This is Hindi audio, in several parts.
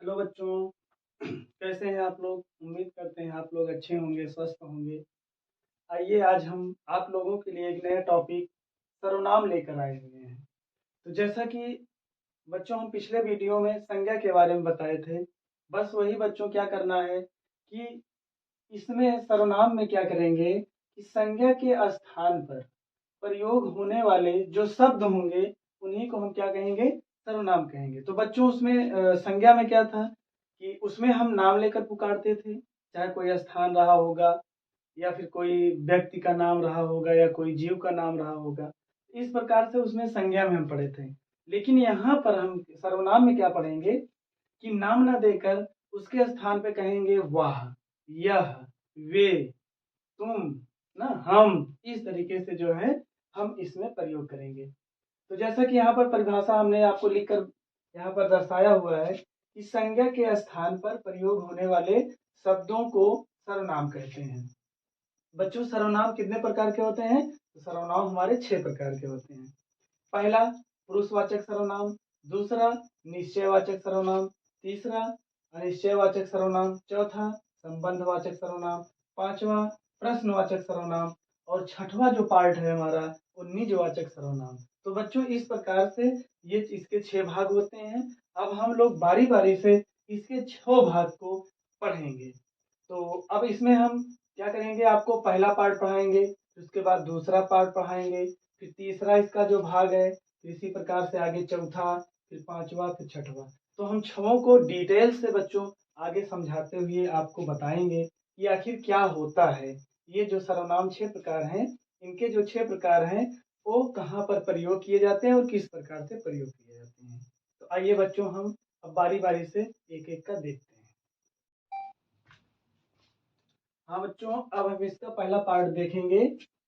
हेलो बच्चों, कैसे हैं आप लोग? उम्मीद करते हैं आप लोग अच्छे होंगे, स्वस्थ होंगे। आइए आज हम आप लोगों के लिए एक नया टॉपिक सर्वनाम लेकर आए हुए हैं। तो जैसा कि बच्चों हम पिछले वीडियो में संज्ञा के बारे में बताए थे, बस वही बच्चों क्या करना है कि इसमें सर्वनाम में क्या करेंगे कि संज्ञा के स्थान पर प्रयोग होने वाले जो शब्द होंगे उन्हीं को हम क्या कहेंगे? सर्वनाम कहेंगे। तो बच्चों उसमें संज्ञा में क्या था कि उसमें हम नाम लेकर पुकारते थे, चाहे कोई स्थान रहा होगा या फिर कोई व्यक्ति का नाम रहा होगा या कोई जीव का नाम रहा होगा। इस प्रकार से उसमें संज्ञा में हम पढ़े थे। लेकिन यहाँ पर हम सर्वनाम में क्या पढ़ेंगे कि नाम ना देकर उसके स्थान पे कहेंगे वह, यह, वे, तुम, ना हम, इस तरीके से जो है हम इसमें प्रयोग करेंगे। तो जैसा कि यहाँ पर परिभाषा हमने आपको लिखकर यहाँ पर दर्शाया हुआ है कि संज्ञा के स्थान पर प्रयोग होने वाले शब्दों को सर्वनाम कहते हैं। बच्चों सर्वनाम कितने प्रकार के होते हैं? तो सर्वनाम हमारे 6 प्रकार के होते हैं। पहला पुरुषवाचक सर्वनाम, दूसरा निश्चयवाचक सर्वनाम, तीसरा अनिश्चयवाचक सर्वनाम, चौथा संबंधवाचक सर्वनाम, पांचवा प्रश्नवाचक सर्वनाम और छठवां जो पार्ट है हमारा वो निजवाचक सर्वनाम। तो बच्चों इस प्रकार से ये इसके 6 भाग होते हैं। अब हम लोग बारी बारी से इसके 6 भाग को पढ़ेंगे। तो अब इसमें हम क्या करेंगे, आपको पहला पार्ट पढ़ाएंगे, उसके बाद दूसरा पार्ट पढ़ाएंगे, फिर तीसरा इसका जो भाग है, इसी प्रकार से आगे चौथा, फिर पांचवा, फिर छठवा। तो हम छहों को डिटेल से बच्चों आगे समझाते हुए आपको बताएंगे कि आखिर क्या होता है। ये जो सर्वनाम 6 प्रकार हैं, इनके जो 6 प्रकार हैं वो कहाँ पर प्रयोग किए जाते हैं और किस प्रकार से प्रयोग किए जाते हैं। तो आइए बच्चों हम अब बारी बारी से एक एक का देखते हैं। हाँ बच्चों, अब हम इसका पहला पार्ट देखेंगे,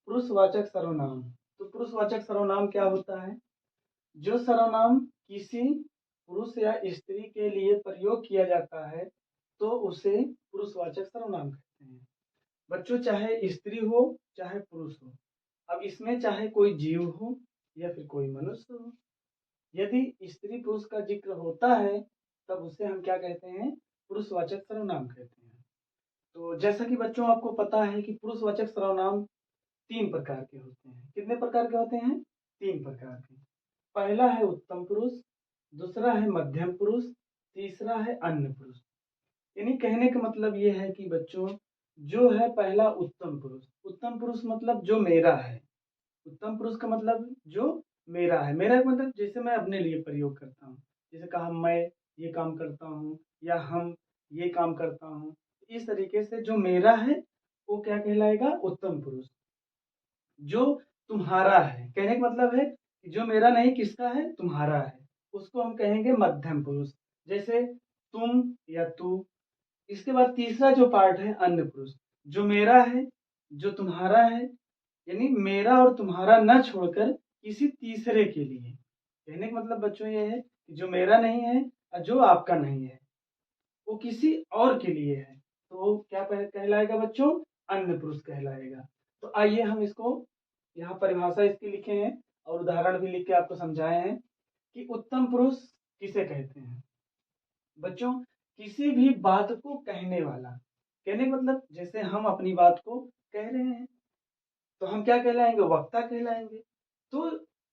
पुरुषवाचक सर्वनाम। तो पुरुषवाचक सर्वनाम क्या होता है? जो सर्वनाम किसी पुरुष या स्त्री के लिए प्रयोग किया जाता है तो उसे पुरुषवाचक सर्वनाम कहते हैं। बच्चों चाहे स्त्री हो चाहे पुरुष हो, अब इसमें चाहे कोई जीव हो या फिर कोई मनुष्य हो, यदि स्त्री पुरुष का जिक्र होता है तब उसे हम क्या कहते हैं? पुरुषवाचक सर्वनाम कहते हैं। तो जैसा कि बच्चों आपको पता है कि पुरुषवाचक सर्वनाम 3 प्रकार के होते हैं। कितने प्रकार के होते हैं? 3 प्रकार के। पहला है उत्तम पुरुष, दूसरा है मध्यम पुरुष, तीसरा है अन्य पुरुष। यानी कहने का मतलब ये है कि बच्चों जो है पहला उत्तम पुरुष, उत्तम पुरुष मतलब जो मेरा है। उत्तम पुरुष का मतलब जो मेरा है, मेरा का मतलब जैसे मैं अपने लिए प्रयोग करता हूँ, जैसे कहा मैं ये काम करता हूँ या हम ये काम करता हूँ, इस तरीके से जो मेरा है वो क्या कहलाएगा? उत्तम पुरुष। जो तुम्हारा है, कहने का मतलब है कि जो मेरा नहीं किसका है? तुम्हारा है, उसको हम कहेंगे मध्यम पुरुष, जैसे तुम या तू। इसके बाद तीसरा जो पार्ट है अन्य पुरुष, जो मेरा है, जो तुम्हारा है, यानी मेरा और तुम्हारा न छोड़कर किसी तीसरे के लिए। कहने का मतलब बच्चों ये है कि जो मेरा नहीं है और जो आपका नहीं है वो किसी और के लिए है, तो वो क्या कहलाएगा बच्चों? अन्य पुरुष कहलाएगा। तो आइए हम इसको यहाँ परिभाषा इसकी लिखे हैं और उदाहरण भी लिख के आपको समझाए हैं कि उत्तम पुरुष किसे कहते हैं। बच्चों किसी भी बात को कहने वाला, कहने का मतलब जैसे हम अपनी बात को कह रहे हैं तो हम क्या कहलाएंगे? वक्ता कहलाएंगे। तो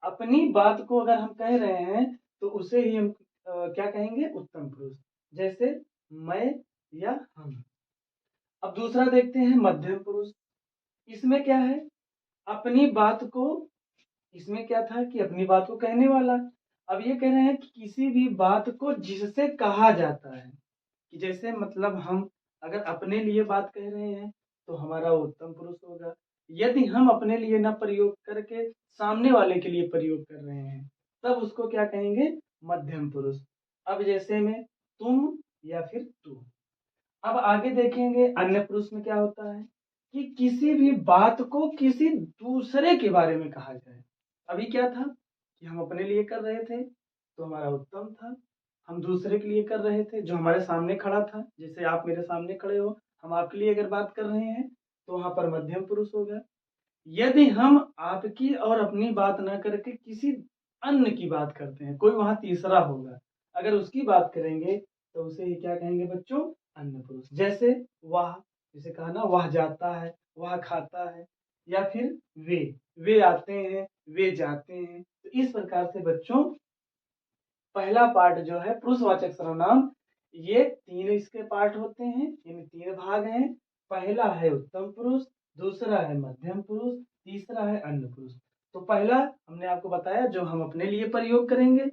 अपनी बात को अगर हम कह रहे हैं तो उसे ही हम क्या कहेंगे? उत्तम पुरुष, जैसे मैं या हम। अब दूसरा देखते हैं मध्यम पुरुष। इसमें क्या है? अपनी बात को, इसमें क्या था कि अपनी बात को कहने वाला। अब ये कह रहे हैं कि किसी भी बात को जिससे कहा जाता है, कि जैसे मतलब हम अगर अपने लिए बात कह रहे हैं तो हमारा उत्तम पुरुष होगा। यदि हम अपने लिए ना प्रयोग करके सामने वाले के लिए प्रयोग कर रहे हैं तब उसको क्या कहेंगे? मध्यम पुरुष। अब जैसे में तुम या फिर तू। अब आगे देखेंगे अन्य पुरुष में क्या होता है कि किसी भी बात को किसी दूसरे के बारे में कहा जाए। अभी क्या था कि हम अपने लिए कर रहे थे तो हमारा उत्तम था, हम दूसरे के लिए कर रहे थे जो हमारे सामने खड़ा था, जैसे आप मेरे सामने खड़े हो, हम आपके लिए अगर बात कर रहे हैं तो वहां पर मध्यम पुरुष होगा। यदि हम आपकी और अपनी बात ना करके किसी अन्य की बात करते हैं, कोई वहां तीसरा होगा, अगर उसकी बात करेंगे तो उसे ही क्या कहेंगे बच्चों, अन्य पुरुष। जैसे वह, जैसे कहा ना, वह जाता है, वह खाता है, या फिर वे आते हैं, वे जाते हैं। तो इस प्रकार से बच्चों पहला पार्ट जो है पुरुषवाचक सर्वनाम, ये तीन इसके पार्ट होते हैं, यानी तीन भाग हैं। पहला है उत्तम पुरुष, दूसरा है मध्यम पुरुष, तीसरा है अन्य पुरुष। तो पहला हमने आपको बताया जो हम अपने लिए प्रयोग करेंगे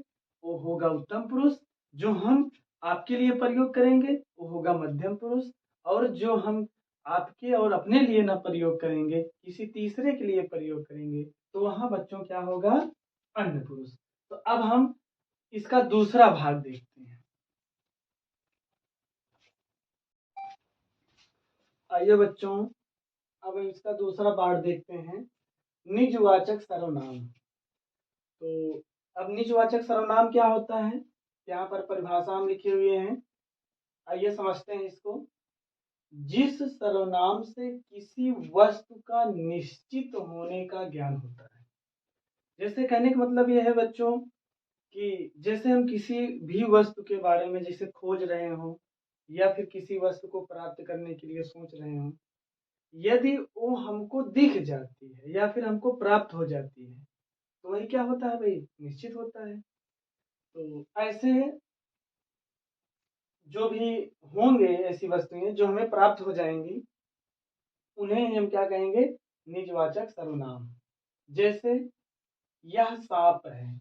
वो होगा उत्तम पुरुष, जो हम आपके लिए प्रयोग करेंगे वो होगा मध्यम पुरुष, और जो हम आपके और अपने लिए ना प्रयोग करेंगे, किसी तीसरे के लिए प्रयोग करेंगे, तो वहां बच्चों क्या होगा, अन्य पुरुष। तो अब हम इसका दूसरा भाग देखते हैं। आइए बच्चों, अब इसका दूसरा पार्ट देखते हैं, निजवाचक सर्वनाम। तो अब निजवाचक सर्वनाम क्या होता है, यहाँ पर परिभाषा हम लिखे हुए हैं, आइए समझते हैं इसको। जिस सर्वनाम से किसी वस्तु का निश्चित होने का ज्ञान होता है। जैसे कहने का मतलब यह है बच्चों कि जैसे हम किसी भी वस्तु के बारे में जैसे खोज रहे हो, या फिर किसी वस्तु को प्राप्त करने के लिए सोच रहे हो, यदि वो हमको दिख जाती है या फिर हमको प्राप्त हो जाती है, तो वही क्या होता है भाई, निश्चित होता है। तो ऐसे जो भी होंगे ऐसी वस्तुएं जो हमें प्राप्त हो जाएंगी, उन्हें हम क्या कहेंगे, निजवाचक सर्वनाम। जैसे यह सांप है,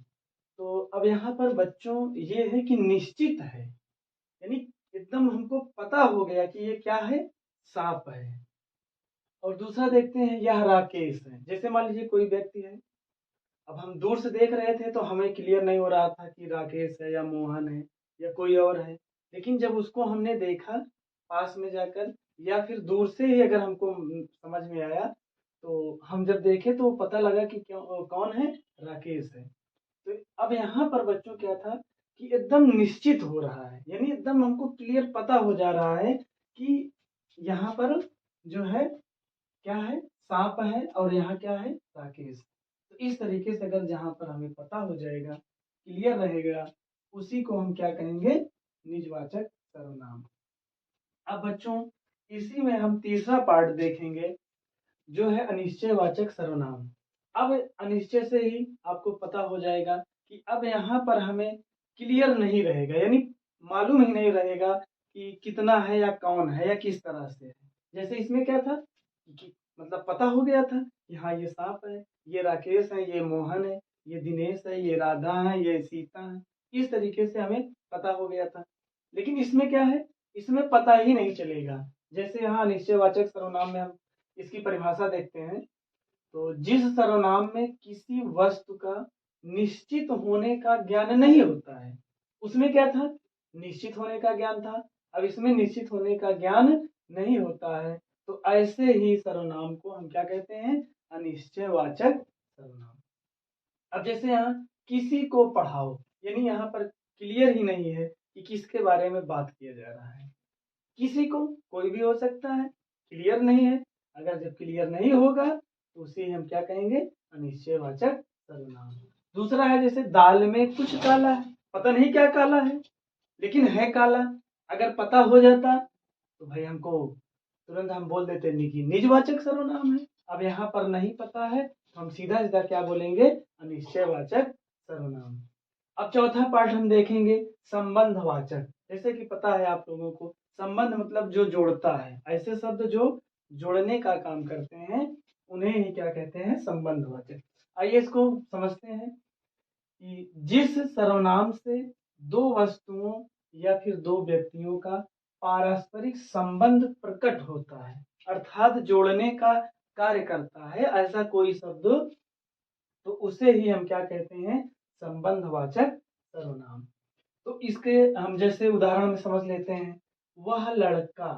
तो अब यहाँ पर बच्चों ये है कि निश्चित है, यानी एकदम हमको पता हो गया कि ये क्या है, सांप है। और दूसरा देखते हैं, यह राकेश है। जैसे मान लीजिए कोई व्यक्ति है, अब हम दूर से देख रहे थे तो हमें क्लियर नहीं हो रहा था कि राकेश है या मोहन है या कोई और है, लेकिन जब उसको हमने देखा पास में जाकर, या फिर दूर से ही अगर हमको समझ में आया, तो हम जब देखे तो पता लगा कि क्यों कौन है, राकेश है। तो अब यहाँ पर बच्चों क्या था कि एकदम निश्चित हो रहा है, यानी एकदम हमको क्लियर पता हो जा रहा है कि यहाँ पर जो है क्या है, सांप है, और यहाँ क्या है, राकेश। तो इस तरीके से अगर जहाँ पर हमें पता हो जाएगा, क्लियर रहेगा, उसी को हम क्या कहेंगे, निजवाचक सर्वनाम। अब बच्चों इसी में हम तीसरा पार्ट देखेंगे जो है अनिश्चयवाचक सर्वनाम। अब अनिश्चय से ही आपको पता हो जाएगा कि अब यहाँ पर हमें क्लियर नहीं रहेगा, यानी मालूम ही नहीं रहेगा कि कितना है या कौन है या किस तरह से है। जैसे इसमें क्या था कि मतलब पता हो गया था कि हाँ ये सांप है, ये राकेश है, ये मोहन है, ये दिनेश है, ये राधा है, ये सीता है, इस तरीके से हमें पता हो गया था। लेकिन इसमें क्या है, इसमें पता ही नहीं चलेगा। जैसे यहाँ निश्चयवाचक सर्वनाम में हम इसकी परिभाषा देखते हैं, तो जिस सर्वनाम में किसी वस्तु का निश्चित होने का ज्ञान नहीं होता है, उसमें क्या था, निश्चित होने का ज्ञान था। अब इसमें निश्चित होने का ज्ञान नहीं होता है, तो ऐसे ही सर्वनाम को हम क्या कहते हैं, अनिश्चयवाचक सर्वनाम। अब जैसे यहाँ किसी को पढ़ाओ, यानी यहाँ पर क्लियर ही नहीं है कि किसके बारे में बात किया जा रहा है। किसी को कोई भी हो सकता है, क्लियर नहीं है। अगर जब क्लियर नहीं होगा तो उसे हम क्या कहेंगे, अनिश्चयवाचक सर्वनाम। दूसरा है जैसे दाल में कुछ काला है, पता नहीं क्या काला है, लेकिन है काला। अगर पता हो जाता तो भाई हमको तुरंत हम बोल देते कि निजवाचक सर्वनाम है। अब यहाँ पर नहीं पता है तो हम सीधा सीधा क्या बोलेंगे, अनिश्चयवाचक सर्वनाम। अब चौथा पार्ट हम देखेंगे संबंधवाचक। जैसे कि पता है आप लोगों को, संबंध मतलब जो जोड़ता है, ऐसे शब्द जो जोड़ने का काम करते हैं उन्हें ही क्या कहते हैं, संबंधवाचक। आइए इसको समझते हैं कि जिस सर्वनाम से दो वस्तुओं या फिर दो व्यक्तियों का पारस्परिक संबंध प्रकट होता है, अर्थात जोड़ने का कार्य करता है, ऐसा कोई शब्द, तो उसे ही हम क्या कहते हैं, संबंधवाचक सर्वनाम। तो इसके हम जैसे उदाहरण में समझ लेते हैं, वह लड़का,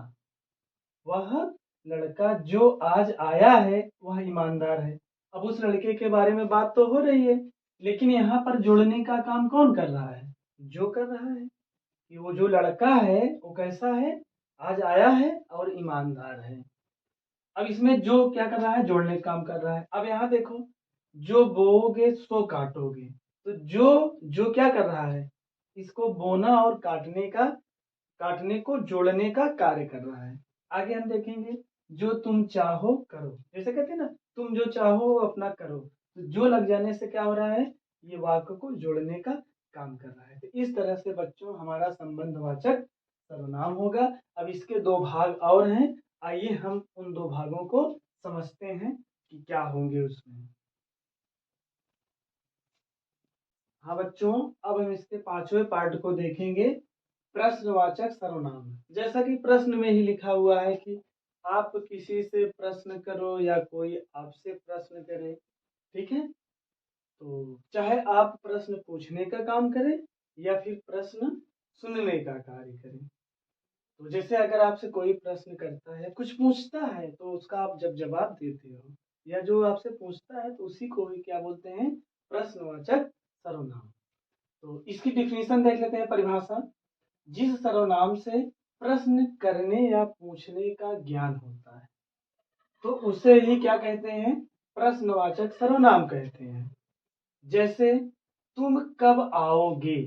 वह लड़का जो आज आया है वह ईमानदार है। अब उस लड़के के बारे में बात तो हो रही है, लेकिन यहाँ पर जोड़ने का काम कौन कर रहा है, जो कर रहा है कि वो जो लड़का है वो कैसा है, आज आया है और ईमानदार है। अब इसमें जो क्या कर रहा है, जोड़ने का काम कर रहा है। अब यहाँ देखो, जो बोओगे सो काटोगे, तो जो जो क्या कर रहा है, इसको बोना और काटने का काटने को जोड़ने का कार्य कर रहा है। आगे हम देखेंगे जो तुम चाहो करो, जैसे कहते हैं ना तुम जो चाहो अपना करो, तो जो लग जाने से क्या हो रहा है, ये वाक्य को जोड़ने का काम कर रहा है। तो इस तरह से बच्चों हमारा संबंधवाचक सर्वनाम होगा। अब इसके दो भाग और हैं, आइए हम उन दो भागों को समझते हैं कि क्या होंगे उसमें। हाँ बच्चों, अब हम इसके पांचवें पार्ट को देखेंगे, प्रश्नवाचक सर्वनाम। जैसा कि प्रश्न में ही लिखा हुआ है कि आप किसी से प्रश्न करो या कोई आपसे प्रश्न करे, ठीक है। तो चाहे आप प्रश्न पूछने का काम करें या फिर प्रश्न सुनने का कार्य करें। तो जैसे अगर आपसे कोई प्रश्न करता है, कुछ पूछता है, तो उसका आप जब जवाब देते हो या जो आपसे पूछता है, तो उसी को ही क्या बोलते हैं, प्रश्नवाचक सर्वनाम। तो इसकी डिफिनीशन देख लेते हैं, परिभाषा। जिस सर्वनाम से प्रश्न करने या पूछने का ज्ञान होता है, तो उसे ही क्या कहते हैं, प्रश्नवाचक सर्वनाम कहते हैं। जैसे तुम कब आओगे।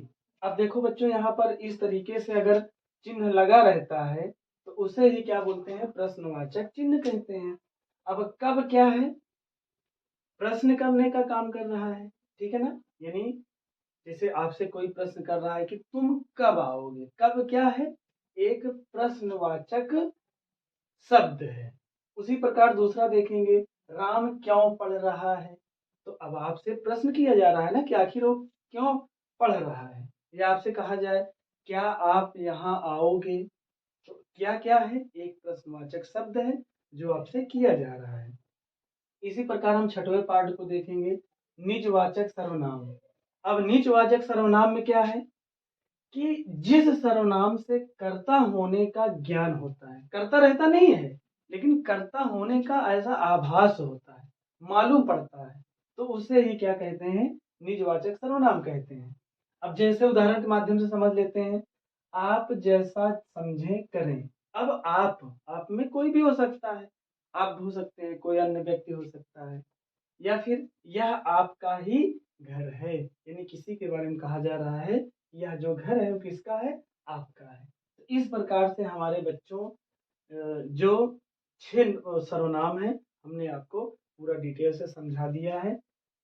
अब देखो बच्चों, यहाँ पर इस तरीके से अगर चिन्ह लगा रहता है, तो उसे ही क्या बोलते हैं, प्रश्नवाचक चिन्ह कहते हैं। अब कब क्या है, प्रश्न करने का काम कर रहा है, ठीक है ना। यानी जैसे आपसे कोई प्रश्न कर रहा है कि तुम कब आओगे, कब क्या है, एक प्रश्नवाचक शब्द है। उसी प्रकार दूसरा देखेंगे, राम क्यों पढ़ रहा है। तो अब आपसे प्रश्न किया जा रहा है ना कि आखिर वो क्यों पढ़ रहा है। या आपसे कहा जाए क्या आप यहाँ आओगे, तो क्या क्या है, एक प्रश्नवाचक शब्द है जो आपसे किया जा रहा है। इसी प्रकार हम छठवें पार्ट को देखेंगे, निजवाचक सर्वनाम। अब निजवाचक सर्वनाम में क्या है कि जिस सर्वनाम से कर्ता होने का ज्ञान होता है, कर्ता रहता नहीं है लेकिन कर्ता होने का ऐसा आभास होता है, मालूम पड़ता है, तो उसे ही क्या कहते हैं, निजवाचक सर्वनाम कहते हैं। अब जैसे उदाहरण के माध्यम से समझ लेते हैं, आप जैसा समझे करें। अब आप में कोई भी हो सकता है, आप हो सकते हैं, कोई अन्य व्यक्ति हो सकता है, या फिर यह आपका ही घर है, यानी किसी के बारे में कहा जा रहा है, यह जो घर है वो किसका है, आपका है। तो इस प्रकार से हमारे बच्चों जो 6 सर्वनाम है, हमने आपको पूरा डिटेल से समझा दिया है।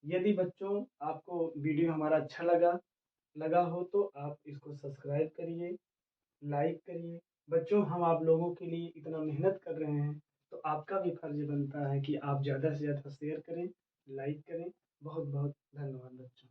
यदि बच्चों आपको वीडियो हमारा अच्छा लगा हो, तो आप इसको सब्सक्राइब करिए, लाइक करिए। बच्चों, हम आप लोगों के लिए इतना मेहनत कर रहे हैं, तो आपका भी फर्ज बनता है कि आप ज़्यादा से ज़्यादा शेयर करें, लाइक करें। बहुत बहुत धन्यवाद बच्चों।